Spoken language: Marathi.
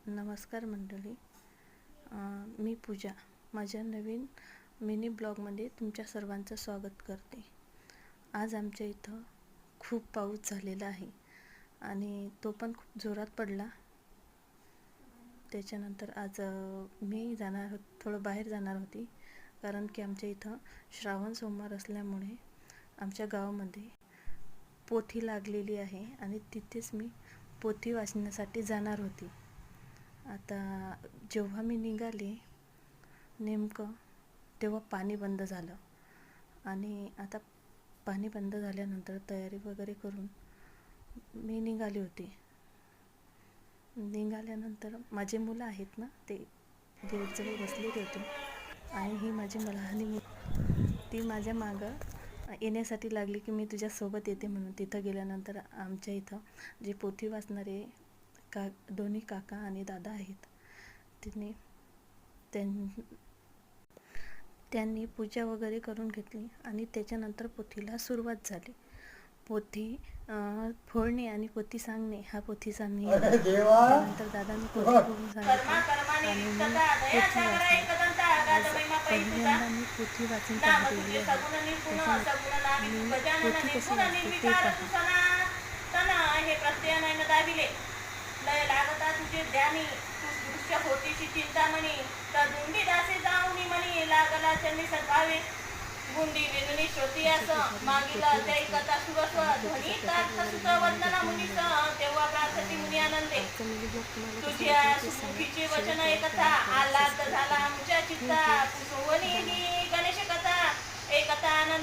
नमस्कार मंडळी. मी पूजा. माझ्या नवीन मिनी ब्लॉगमध्ये तुमच्या सर्वांचं स्वागत करते. आज आमच्या इथं खूप पाऊस झालेला आहे आणि तो पण खूप जोरात पडला. त्याच्यानंतर आज मी थोडं बाहेर जाणार होती, कारण की आमच्या इथं श्रावण सोमवार असल्यामुळे आमच्या गावामध्ये पोथी लागलेली आहे आणि तिथेच मी पोथी वाचण्यासाठी जाणार होती. आता जेव्हा मी निघाले नेमकं तेव्हा पाणी बंद झालं आणि आता पाणी बंद झाल्यानंतर तयारी वगैरे करून मी निघाली होती. निघाल्यानंतर माझे मुलं आहेत ना, ते गेटजवळ बसलेले होते आणि ही माझी लहानी मुलं ती माझ्या मागं येण्यासाठी लागली की मी तुझ्यासोबत येते म्हणून. तिथं गेल्यानंतर आमच्या इथं जे पोथी वाचणारे दोन्ही काका आणि दादा आहेत, त्यांनी पूजा वगैरे करून घेतली आणि त्याच्यानंतर पोथीला सुरुवात झाली. पोथी फोडणे आणि पोथी सांगणे हा पोथीचा नियम. त्यानंतर दादांनी पोथी फोडून सांगितली आणि मी पोथी वाचली. आज पहिल्यांदा मी पोथी वाचून पाहिलेली आहे. त्याच्यानंतर मी पोथी कशी वाचते ते पहा. हे प्रत्यय नयन दाविले लय लागता तुझे ध्यानी तू दृश्य होतीची चिंतामणी तर धुंडी दासे जाऊनी मनी लागला चंडी सद्भावे गुंडी वेदनी श्रोती असं मागीला अध्यायी कथा सुरस्व ध्वनी तार्थ सुत वंदना मुनीस तेव्हा प्रार्थती मुनी आनंदे तुझ्या सुखीचे वचन एकथा आल्हाद झाला आमच्या चित्ता सोवनी ही गणेश कथा एकथा आनंद